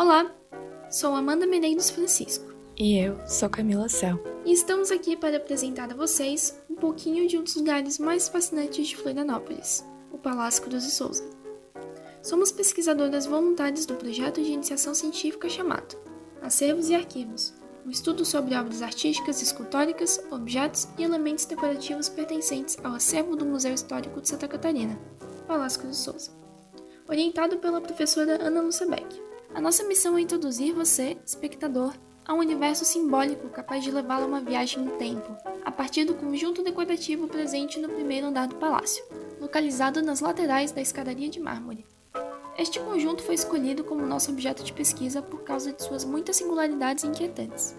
Olá, sou Amanda Medeiros Francisco E eu sou Camila Cel. e estamos aqui para apresentar a vocês um pouquinho de um dos lugares mais fascinantes de Florianópolis, o Palácio Cruz de Souza. Somos pesquisadoras voluntárias do projeto de iniciação científica chamado Acervos e Arquivos, um estudo sobre obras artísticas, escultóricas, objetos e elementos decorativos pertencentes ao acervo do Museu Histórico de Santa Catarina, Palácio Cruz de Souza, orientado pela professora Ana Lúcia Beck. A nossa missão é introduzir você, espectador, a um universo simbólico capaz de levá-lo a uma viagem no tempo, a partir do conjunto decorativo presente no primeiro andar do palácio, localizado nas laterais da escadaria de mármore. Este conjunto foi escolhido como nosso objeto de pesquisa por causa de suas muitas singularidades inquietantes.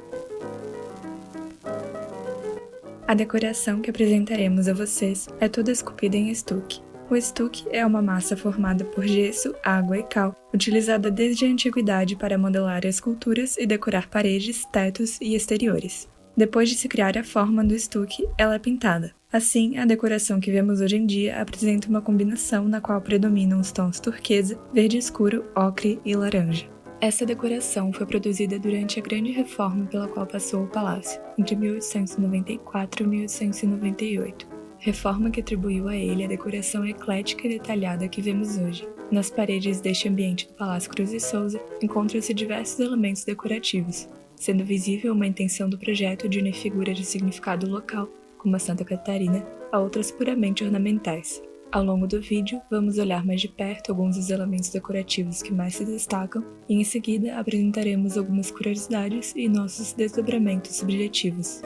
A decoração que apresentaremos a vocês é toda esculpida em estuque. O estuque é uma massa formada por gesso, água e cal, utilizada desde a antiguidade para modelar esculturas e decorar paredes, tetos e exteriores. Depois de se criar a forma do estuque, ela é pintada. Assim, a decoração que vemos hoje em dia apresenta uma combinação na qual predominam os tons turquesa, verde escuro, ocre e laranja. Essa decoração foi produzida durante a grande reforma pela qual passou o palácio, entre 1894 e 1898. Reforma que atribuiu a ele a decoração eclética e detalhada que vemos hoje. Nas paredes deste ambiente do Palácio Cruz de Souza encontram-se diversos elementos decorativos, sendo visível uma intenção do projeto de unir figuras de significado local, como a Santa Catarina, a outras puramente ornamentais. Ao longo do vídeo, vamos olhar mais de perto alguns dos elementos decorativos que mais se destacam e em seguida apresentaremos algumas curiosidades e nossos desdobramentos subjetivos.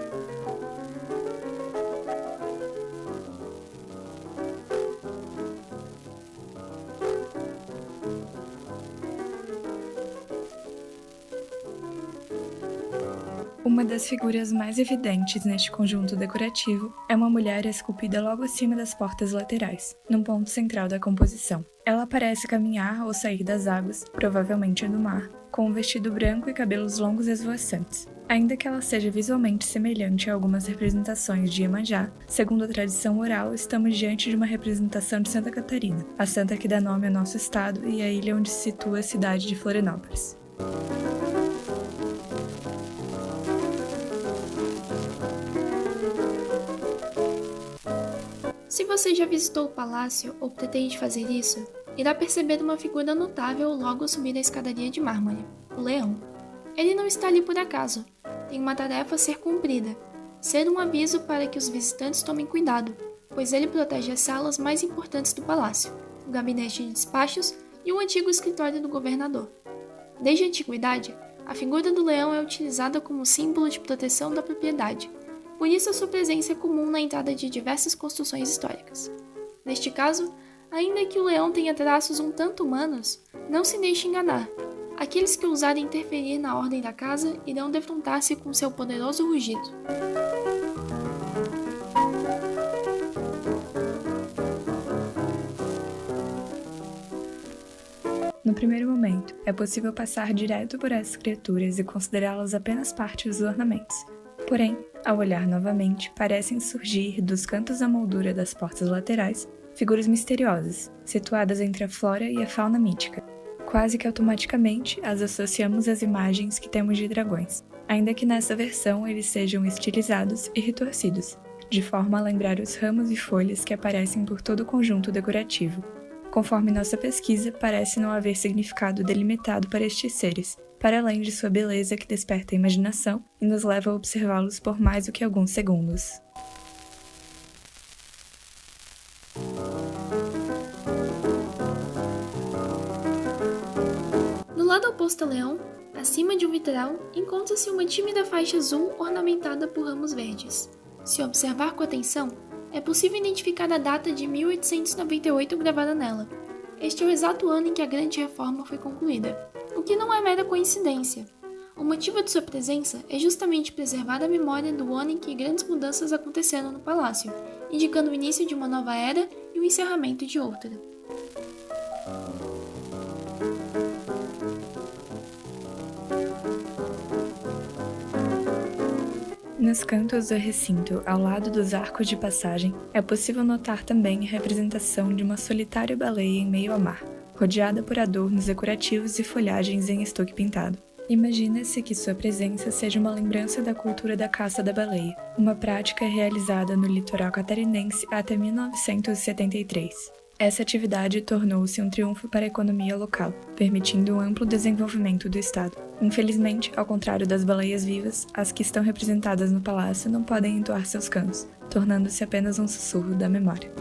Uma das figuras mais evidentes neste conjunto decorativo é uma mulher esculpida logo acima das portas laterais, num ponto central da composição. Ela parece caminhar ou sair das águas, provavelmente do mar, com um vestido branco e cabelos longos esvoaçantes. Ainda que ela seja visualmente semelhante a algumas representações de Iemanjá, segundo a tradição oral, estamos diante de uma representação de Santa Catarina, a santa que dá nome ao nosso estado e a ilha onde se situa a cidade de Florianópolis. Se você já visitou o palácio ou pretende fazer isso, irá perceber uma figura notável logo ao subir a escadaria de mármore, o leão. Ele não está ali por acaso, tem uma tarefa a ser cumprida, ser um aviso para que os visitantes tomem cuidado, pois ele protege as salas mais importantes do palácio, o gabinete de despachos e o antigo escritório do governador. Desde a antiguidade, a figura do leão é utilizada como símbolo de proteção da propriedade. Por isso, a sua presença é comum na entrada de diversas construções históricas. Neste caso, ainda que o leão tenha traços um tanto humanos, não se deixe enganar. Aqueles que ousarem interferir na ordem da casa irão defrontar-se com seu poderoso rugido. No primeiro momento, é possível passar direto por essas criaturas e considerá-las apenas parte dos ornamentos. Porém, ao olhar novamente, parecem surgir dos cantos da moldura das portas laterais figuras misteriosas, situadas entre a flora e a fauna mítica. Quase que automaticamente as associamos às imagens que temos de dragões, ainda que nessa versão eles sejam estilizados e retorcidos, de forma a lembrar os ramos e folhas que aparecem por todo o conjunto decorativo. Conforme nossa pesquisa, parece não haver significado delimitado para estes seres, para além de sua beleza que desperta a imaginação e nos leva a observá-los por mais do que alguns segundos. No lado oposto ao leão, acima de um vitral, encontra-se uma tímida faixa azul ornamentada por ramos verdes. Se observar com atenção, é possível identificar a data de 1898 gravada nela. Este é o exato ano em que a grande reforma foi concluída, o que não é mera coincidência. O motivo de sua presença é justamente preservar a memória do ano em que grandes mudanças aconteceram no palácio, indicando o início de uma nova era e o encerramento de outra. Nos cantos do recinto, ao lado dos arcos de passagem, é possível notar também a representação de uma solitária baleia em meio ao mar, rodeada por adornos decorativos e folhagens em estuque pintado. Imagina-se que sua presença seja uma lembrança da cultura da caça da baleia, uma prática realizada no litoral catarinense até 1973. Essa atividade tornou-se um triunfo para a economia local, permitindo um amplo desenvolvimento do estado. Infelizmente, ao contrário das baleias vivas, as que estão representadas no palácio não podem entoar seus cantos, tornando-se apenas um sussurro da memória.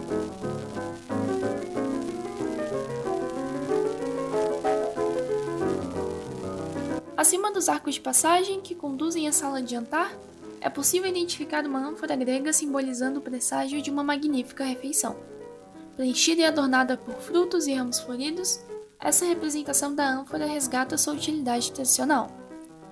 Acima dos arcos de passagem que conduzem à sala de jantar, é possível identificar uma ânfora grega simbolizando o presságio de uma magnífica refeição. Preenchida e adornada por frutos e ramos floridos, essa representação da ânfora resgata sua utilidade tradicional: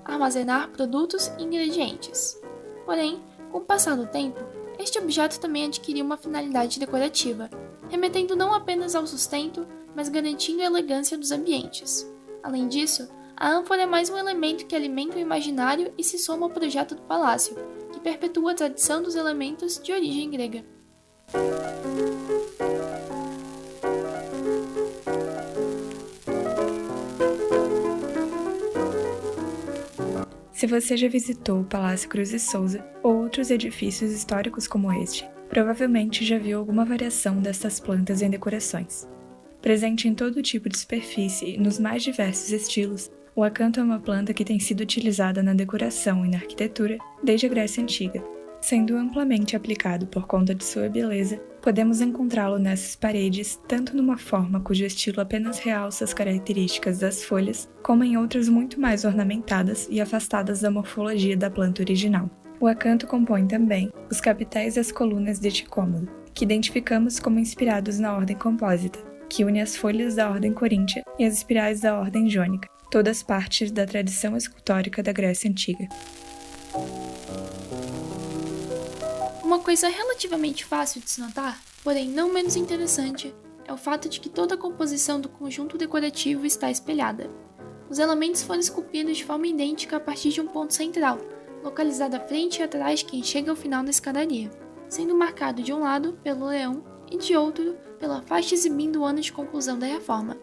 armazenar produtos e ingredientes. Porém, com o passar do tempo, este objeto também adquiriu uma finalidade decorativa, remetendo não apenas ao sustento, mas garantindo a elegância dos ambientes. Além disso, a ânfora é mais um elemento que alimenta o imaginário e se soma ao projeto do palácio, que perpetua a tradição dos elementos de origem grega. Se você já visitou o Palácio Cruz e Souza ou outros edifícios históricos como este, provavelmente já viu alguma variação dessas plantas em decorações. Presente em todo tipo de superfície e nos mais diversos estilos, o acanto é uma planta que tem sido utilizada na decoração e na arquitetura desde a Grécia Antiga. Sendo amplamente aplicado por conta de sua beleza, podemos encontrá-lo nessas paredes tanto numa forma cujo estilo apenas realça as características das folhas, como em outras muito mais ornamentadas e afastadas da morfologia da planta original. O acanto compõe também os capitéis e as colunas deste cômodo, que identificamos como inspirados na ordem compósita, que une as folhas da ordem coríntia e as espirais da ordem jônica, todas partes da tradição escultórica da Grécia Antiga. Uma coisa relativamente fácil de se notar, porém não menos interessante, é o fato de que toda a composição do conjunto decorativo está espelhada. Os elementos foram esculpidos de forma idêntica a partir de um ponto central, localizado à frente e atrás de quem chega ao final da escadaria, sendo marcado de um lado pelo leão e de outro pela faixa exibindo o ano de conclusão da reforma.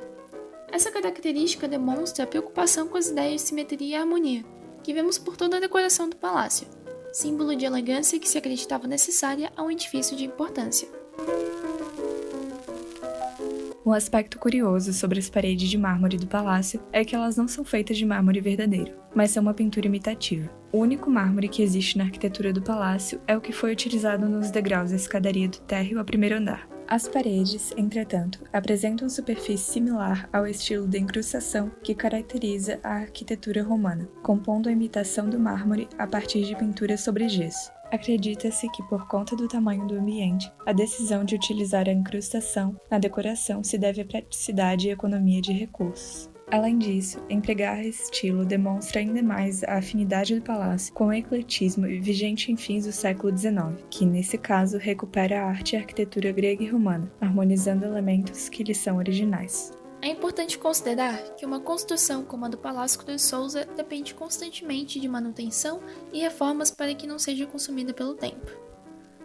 Essa característica demonstra a preocupação com as ideias de simetria e harmonia, que vemos por toda a decoração do palácio, símbolo de elegância que se acreditava necessária a um edifício de importância. Um aspecto curioso sobre as paredes de mármore do palácio é que elas não são feitas de mármore verdadeiro, mas são uma pintura imitativa. O único mármore que existe na arquitetura do palácio é o que foi utilizado nos degraus da escadaria do térreo ao primeiro andar. As paredes, entretanto, apresentam superfície similar ao estilo de incrustação que caracteriza a arquitetura romana, compondo a imitação do mármore a partir de pinturas sobre gesso. Acredita-se que, por conta do tamanho do ambiente, a decisão de utilizar a incrustação na decoração se deve à praticidade e economia de recursos. Além disso, empregar esse estilo demonstra ainda mais a afinidade do palácio com o ecletismo vigente em fins do século XIX, que, nesse caso, recupera a arte e a arquitetura grega e romana, harmonizando elementos que lhes são originais. É importante considerar que uma construção como a do Palácio Cruz Souza depende constantemente de manutenção e reformas para que não seja consumida pelo tempo.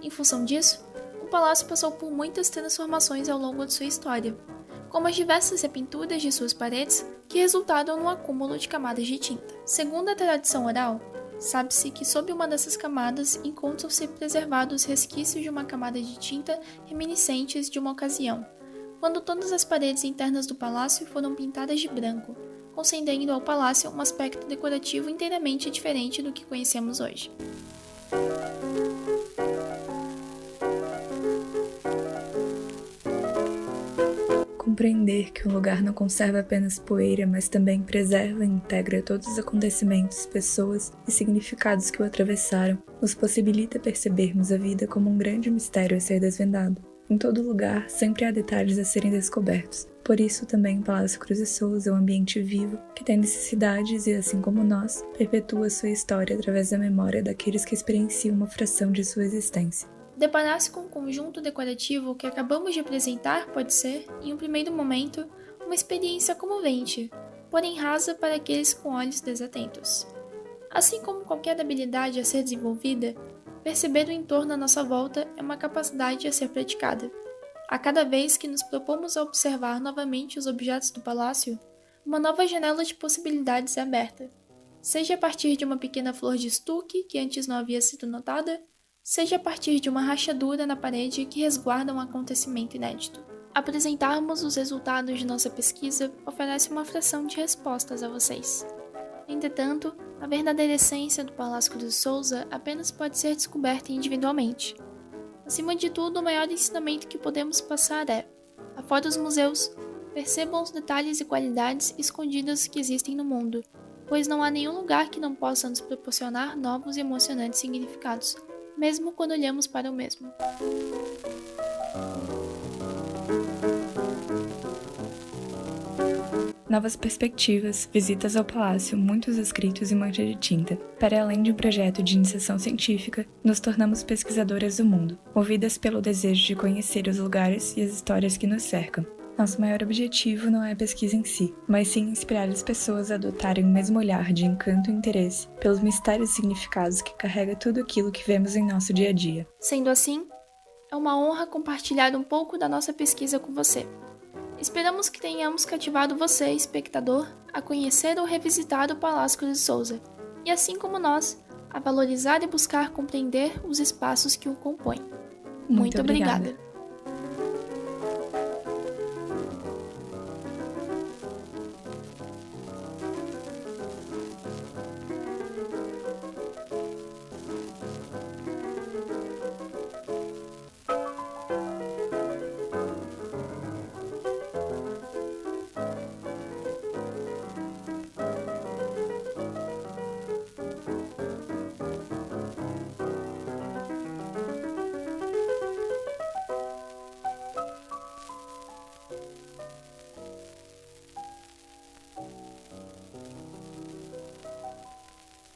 Em função disso, o palácio passou por muitas transformações ao longo de sua história, como as diversas repinturas de suas paredes que resultaram no acúmulo de camadas de tinta. Segundo a tradição oral, sabe-se que sob uma dessas camadas encontram-se preservados resquícios de uma camada de tinta reminiscentes de uma ocasião, quando todas as paredes internas do palácio foram pintadas de branco, concedendo ao palácio um aspecto decorativo inteiramente diferente do que conhecemos hoje. Compreender que um lugar não conserva apenas poeira, mas também preserva e integra todos os acontecimentos, pessoas e significados que o atravessaram, nos possibilita percebermos a vida como um grande mistério a ser desvendado. Em todo lugar, sempre há detalhes a serem descobertos. Por isso, também o Palácio Cruz e Souza é um ambiente vivo, que tem necessidades e, assim como nós, perpetua sua história através da memória daqueles que experienciam uma fração de sua existência. Deparar-se com o conjunto decorativo que acabamos de apresentar pode ser, em um primeiro momento, uma experiência comovente, porém rasa para aqueles com olhos desatentos. Assim como qualquer habilidade a ser desenvolvida, perceber o entorno à nossa volta é uma capacidade a ser praticada. A cada vez que nos propomos a observar novamente os objetos do palácio, uma nova janela de possibilidades é aberta. Seja a partir de uma pequena flor de estuque que antes não havia sido notada, seja a partir de uma rachadura na parede que resguarda um acontecimento inédito. Apresentarmos os resultados de nossa pesquisa oferece uma fração de respostas a vocês. Entretanto, a verdadeira essência do Palácio Cruz de Souza apenas pode ser descoberta individualmente. Acima de tudo, o maior ensinamento que podemos passar é: afora dos museus, percebam os detalhes e qualidades escondidas que existem no mundo, pois não há nenhum lugar que não possa nos proporcionar novos e emocionantes significados, mesmo quando olhamos para o mesmo. Novas perspectivas, visitas ao palácio, muitos escritos e mancha de tinta. Para além de um projeto de iniciação científica, nos tornamos pesquisadoras do mundo, movidas pelo desejo de conhecer os lugares e as histórias que nos cercam. Nosso maior objetivo não é a pesquisa em si, mas sim inspirar as pessoas a adotarem o mesmo olhar de encanto e interesse pelos mistérios e significados que carrega tudo aquilo que vemos em nosso dia a dia. Sendo assim, é uma honra compartilhar um pouco da nossa pesquisa com você. Esperamos que tenhamos cativado você, espectador, a conhecer ou revisitar o Palácio Cruz de Souza, e assim como nós, a valorizar e buscar compreender os espaços que o compõem. Muito obrigada.